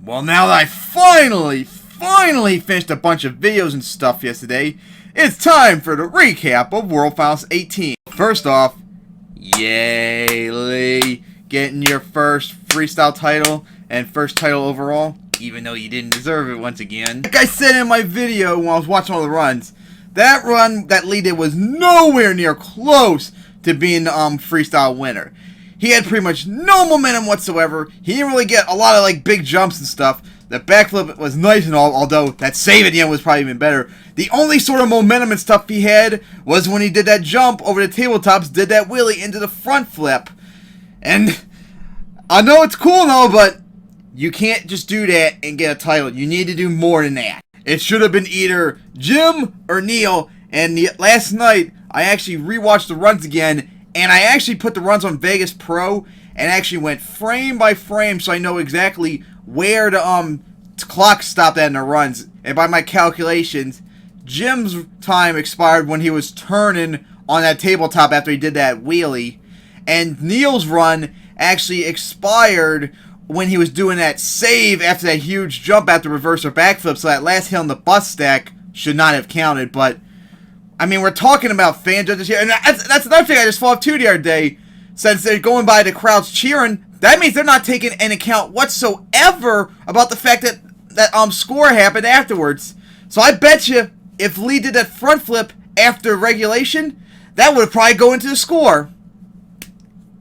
Well, now that I finally finished a bunch of videos and stuff yesterday, it's time for the recap of World Finals 18. First off, yay Lee, getting your first freestyle title and first title overall, even though you didn't deserve it once again. Like I said in my video when I was watching all the runs, that run that Lee did was nowhere near close to being the freestyle winner. He had pretty much no momentum whatsoever. He didn't really get a lot of big jumps and stuff. The backflip was nice and all, although that save at the end was probably even better. The only sort of momentum and stuff he had was when he did that jump over the tabletops, did that wheelie into the front flip. And I know it's cool and all, but you can't just do that and get a title. You need to do more than that. It should have been either Jim or Neil. And last night, I actually rewatched the runs again. And I actually put the runs on Vegas Pro and actually went frame by frame so I know exactly where the clock stopped at in the runs. And by my calculations, Jim's time expired when he was turning on that tabletop after he did that wheelie. And Neil's run actually expired when he was doing that save after that huge jump after reverse or backflip. So that last hit on the bus stack should not have counted, but I mean, we're talking about fan judges here, and that's another thing I just thought of too the other day. Since they're going by the crowds cheering, that means they're not taking into account whatsoever about the fact that score happened afterwards. So I bet you if Lee did that front flip after regulation, that would probably go into the score.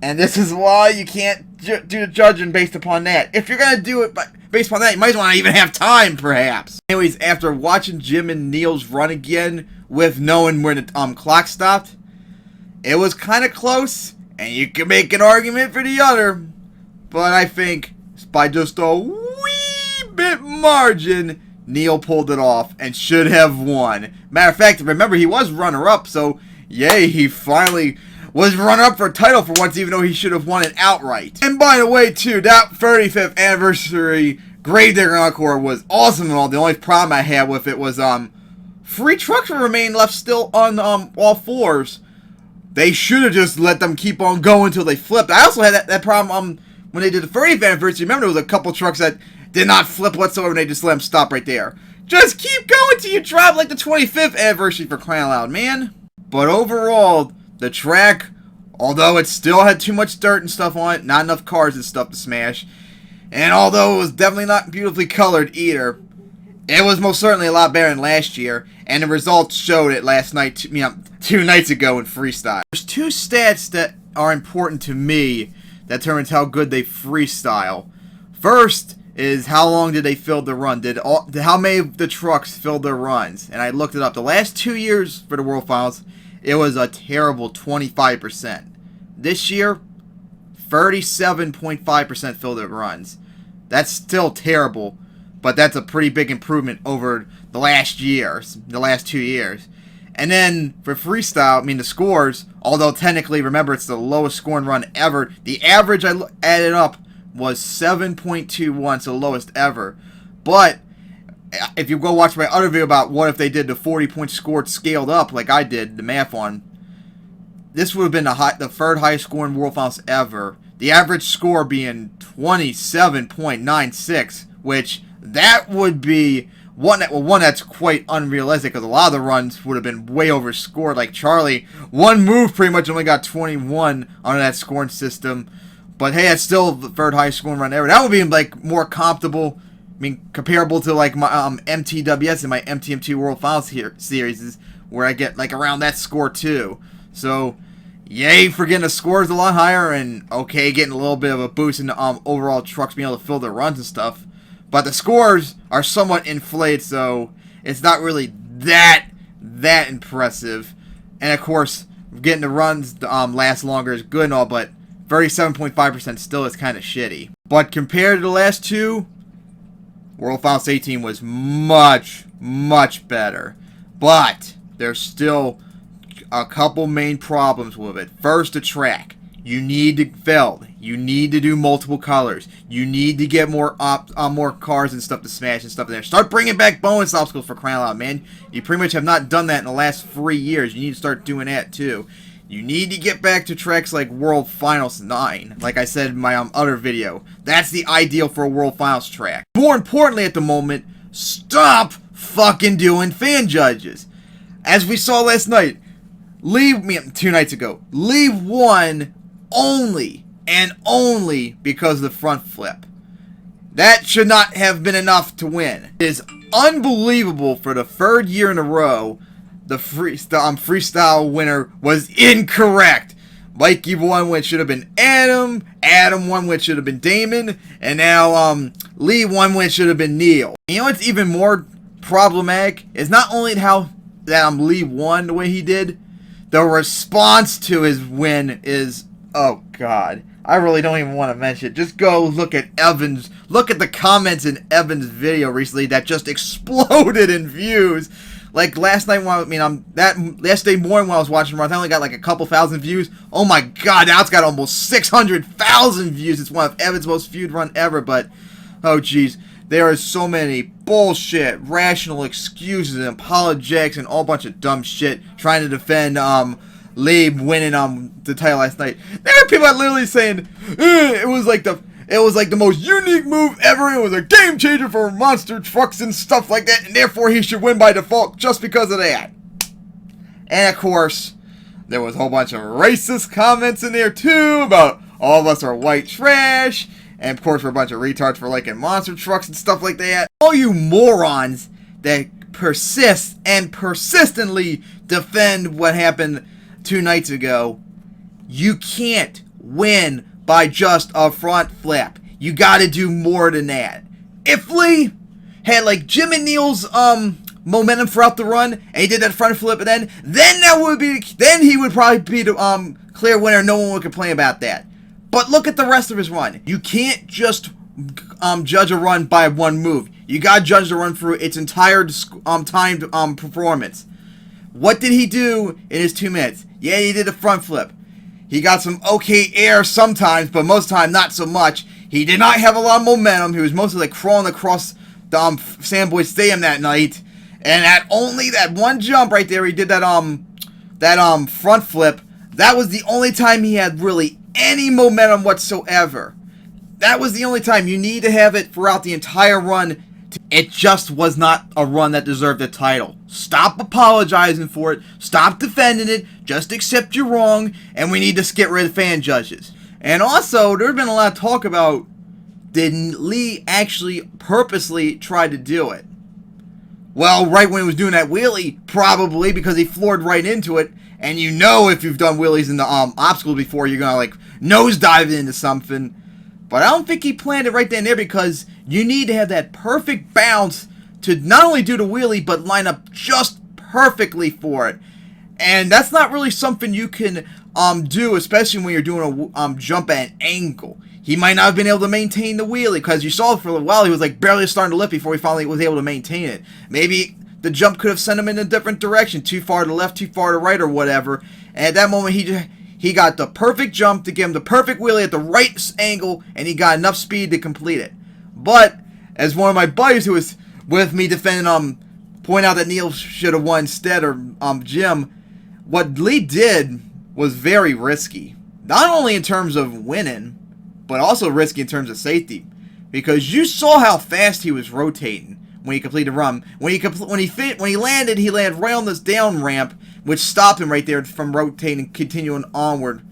And this is why you can't do the judging based upon that. If you're gonna do it based upon that, you might want to even have time, perhaps. Anyways, after watching Jim and Neil's run again, with knowing where the clock stopped, it was kind of close, and you can make an argument for the other, but I think by just a wee bit margin, Neil pulled it off and should have won. Matter of fact, remember, he was runner-up, so yay, he finally was runner-up for a title for once, even though he should have won it outright. And by the way, too, that 35th anniversary Gravedigger Encore was awesome and all. The only problem I had with it was free trucks remain left still on all fours. They should have just let them keep on going until they flipped. I also had that problem when they did the 30th anniversary. Remember, there was a couple trucks that did not flip whatsoever, and they just let them stop right there. Just keep going till you drop like the 25th anniversary, for crying out loud, man. But overall, the track, although it still had too much dirt and stuff on it, not enough cars and stuff to smash, and although it was definitely not beautifully colored either, it was most certainly a lot better than last year, and the results showed it last night, 2 nights ago in freestyle. There's 2 stats that are important to me that determines how good they freestyle. First is how long did they fill the run? How many of the trucks filled their runs? And I looked it up. The last 2 years for the World Finals, it was a terrible 25%. This year, 37.5% filled their runs. That's still terrible, but that's a pretty big improvement over the last 2 years. And then for freestyle, the scores, although technically, remember, it's the lowest scoring run ever, the average I added up was 7.21, so the lowest ever. But if you go watch my other video about what if they did the 40-point score scaled up, like I did, the math on, this would have been the third highest scoring World Finals ever. The average score being 27.96, which that would be one that's quite unrealistic, because a lot of the runs would have been way overscored. Like Charlie, one move pretty much only got 21 on that scoring system. But hey, that's still the third highest scoring run ever. That would be more comparable, comparable to my MTWS and my MTM2 World Finals series, where I get around that score too. So yay for getting the scores a lot higher, and okay, getting a little bit of a boost in the overall trucks being able to fill their runs and stuff. But the scores are somewhat inflated, so it's not really that impressive. And of course, getting the runs last longer is good and all, but 37.5% still is kind of shitty. But compared to the last 2, World Finals 18 was much, much better. But there's still a couple main problems with it. First, the track. You need to FELD. You need to do multiple colors. You need to get more cars and stuff to smash and stuff in there. Start bringing back bonus obstacles, for crying out loud, man. You pretty much have not done that in the last 3 years. You need to start doing that too. You need to get back to tracks like World Finals 9, like I said in my other video. That's the ideal for a World Finals track. More importantly at the moment, stop fucking doing fan judges. As we saw last night, 2 nights ago, leave one only and only because of the front flip. That should not have been enough to win. It is unbelievable for the 3rd year in a row, the freestyle winner was incorrect. Mikey won when it should have been Adam. Adam won when it should have been Damon. And now Lee won when it should have been Neil. You know what's even more problematic is not only how that Lee won the way he did, the response to his win is, oh god. I really don't even want to mention it. Just go look at Evans. Look at the comments in Evans' video recently that just exploded in views. Like last night, yesterday morning when I was watching Raw, I only got like a couple thousand views. Oh my god, now it's got almost 600,000 views. It's one of Evans' most viewed run ever, but oh jeez. There are so many bullshit, rational excuses and apologetics and all bunch of dumb shit trying to defend Lee winning the title last night. There are people that literally saying it was like the most unique move ever. It was a game changer for monster trucks and stuff like that, and therefore he should win by default just because of that. And of course, there was a whole bunch of racist comments in there too about all of us are white trash, and of course we're a bunch of retards for liking monster trucks and stuff like that. All you morons that persist and persistently defend what happened 2 nights ago, you can't win by just a front flip. You gotta do more than that. If Lee had like Jim and Neil's momentum throughout the run, and he did that front flip, and then he would probably be the clear winner. No one would complain about that. But look at the rest of his run. You can't just judge a run by one move. You gotta judge the run through its entire timed performance. What did he do in his 2 minutes? Yeah, he did a front flip. He got some okay air sometimes, but most of the time not so much. He did not have a lot of momentum. He was mostly like crawling across the Sandboy Stadium that night. And at only that one jump right there, he did that front flip. That was the only time he had really any momentum whatsoever. That was the only time. You need to have it throughout the entire run. It just was not a run that deserved a title. Stop apologizing for it. Stop defending it. Just accept you're wrong. And we need to get rid of fan judges. And also, there's been a lot of talk about, did Lee actually purposely try to do it? Well, right when he was doing that wheelie, probably, because he floored right into it. And you know if you've done wheelies in the obstacles before, you're going to like nosedive into something. But I don't think he planned it right then and there, because you need to have that perfect bounce to not only do the wheelie, but line up just perfectly for it. And that's not really something you can do, especially when you're doing a jump at an angle. He might not have been able to maintain the wheelie, because you saw for a while he was like barely starting to lift before he finally was able to maintain it. Maybe the jump could have sent him in a different direction, too far to the left, too far to the right, or whatever. And at that moment, he got the perfect jump to give him the perfect wheelie at the right angle, and he got enough speed to complete it. But, as one of my buddies who was with me defending, point out that Neil should have won instead, or Jim, what Lee did was very risky. Not only in terms of winning, but also risky in terms of safety. Because you saw how fast he was rotating when he completed the run. When he landed right on this down ramp, which stopped him right there from rotating and continuing onward.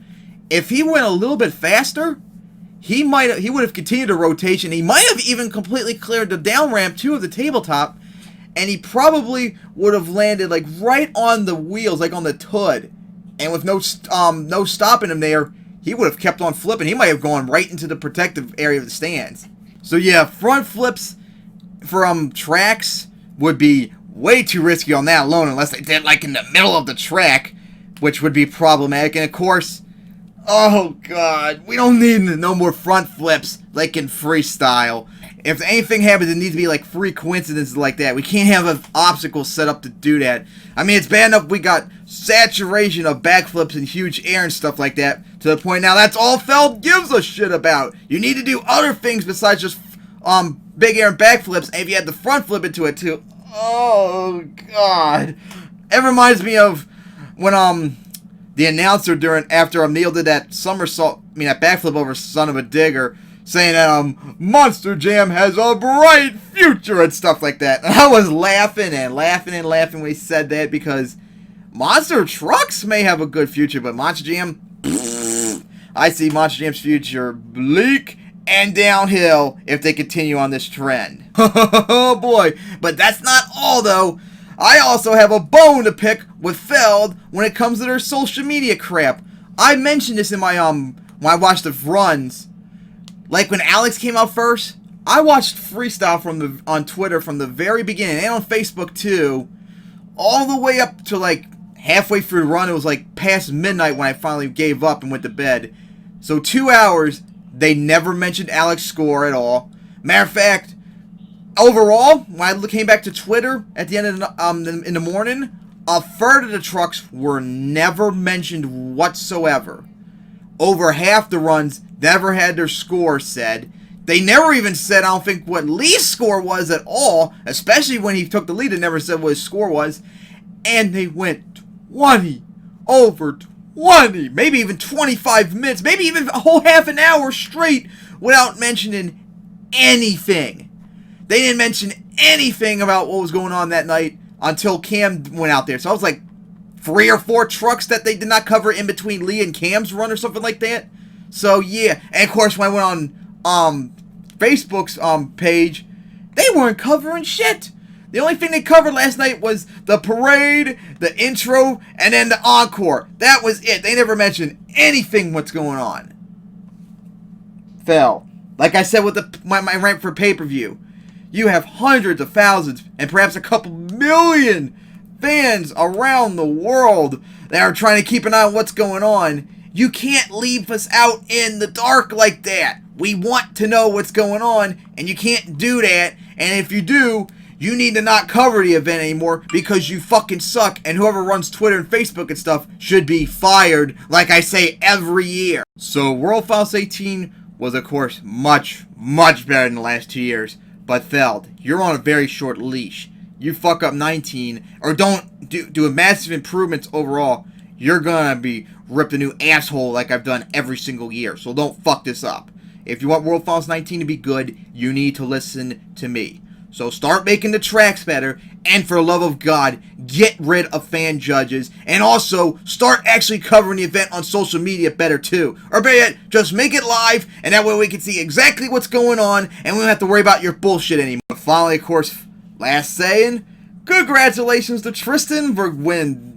If he went a little bit faster, he would have continued the rotation. He might have even completely cleared the down ramp too of the tabletop, and he probably would have landed like right on the wheels, like on the hood. And with no stopping him there, he would have kept on flipping. He might have gone right into the protective area of the stands. So yeah, front flips for tracks would be way too risky on that alone, unless they did like in the middle of the track, which would be problematic. And of course, oh god, we don't need no more front flips like in freestyle. If anything happens, it needs to be like free coincidences like that. We can't have an obstacle set up to do that. I mean, it's bad enough we got saturation of backflips and huge air and stuff like that, to the point now that's all FELD gives a shit about. You need to do other things besides just big air and backflips, and if you had the front flip into it too, oh god. It reminds me of when the announcer after Neil did that that backflip over Son of a Digger, saying that Monster Jam has a bright future and stuff like that. And I was laughing and laughing and laughing when he said that, because Monster Trucks may have a good future, but Monster Jam, I see Monster Jam's future bleak and downhill if they continue on this trend. Oh boy. But that's not all though. I also have a bone to pick with FELD when it comes to their social media crap. I mentioned this in my when I watched the runs. Like when Alex came out first, I watched freestyle on Twitter from the very beginning, and on Facebook too, all the way up to like halfway through the run. It was like past midnight when I finally gave up and went to bed. So 2 hours, they never mentioned Alex's score at all. Matter of fact, overall, when I came back to Twitter at the end of in the morning, a third of the trucks were never mentioned whatsoever. Over half the runs never had their score said. They never even said, I don't think, what Lee's score was at all, especially when he took the lead. They never said what his score was. And they went 20 over 20, maybe even 25 minutes, maybe even a whole half an hour straight without mentioning anything. They didn't mention anything about what was going on that night until Cam went out there. So I was like 3 or 4 trucks that they did not cover in between Lee and Cam's run or something like that. So yeah, and of course when I went on Facebook's page, they weren't covering shit. The only thing they covered last night was the parade, the intro, and then the encore. That was it. They never mentioned anything what's going on. FELD. Like I said with my rant for pay-per-view, you have hundreds of thousands and perhaps a couple million fans around the world that are trying to keep an eye on what's going on. You can't leave us out in the dark like that. We want to know what's going on, and you can't do that. And if you do, you need to not cover the event anymore because you fucking suck, and whoever runs Twitter and Facebook and stuff should be fired, like I say every year. So World Finals 18 was, of course, much, much better than the last 2 years. But FELD, you're on a very short leash. You fuck up 19, or don't do massive improvements overall, you're gonna be ripped a new asshole like I've done every single year. So don't fuck this up. If you want World Finals 19 to be good, you need to listen to me. So start making the tracks better, and for the love of God, get rid of fan judges, and also start actually covering the event on social media better too. Or better yet, just make it live, and that way we can see exactly what's going on, and we don't have to worry about your bullshit anymore. Finally, of course, last saying, congratulations to Tristan for winning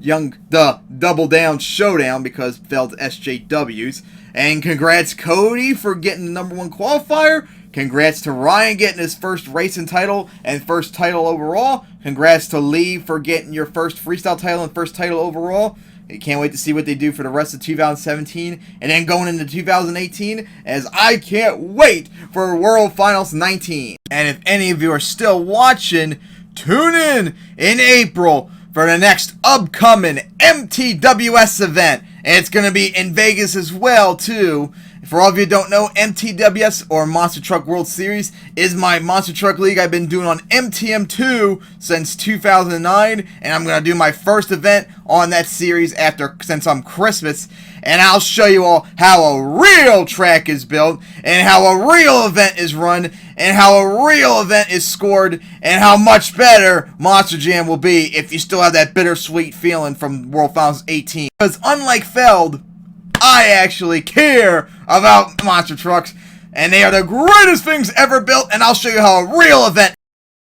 the Double Down Showdown because FELD's SJWs. And congrats Cody for getting the #1 qualifier. Congrats to Ryan getting his first racing title and first title overall. Congrats to Lee for getting your first freestyle title and first title overall. I can't wait to see what they do for the rest of 2017 and then going into 2018, as I can't wait for World Finals 19. And if any of you are still watching, tune in April for the next upcoming MTWS event. And it's going to be in Vegas as well, too. For all of you who don't know, MTWS, or Monster Truck World Series, is my Monster Truck League I've been doing on MTM2 since 2009. And I'm going to do my first event on that series since Christmas. And I'll show you all how a real track is built, and how a real event is run, and how a real event is scored, and how much better Monster Jam will be if you still have that bittersweet feeling from World Finals 18. Because unlike FELD, I actually care about monster trucks, and they are the greatest things ever built, and I'll show you how a real event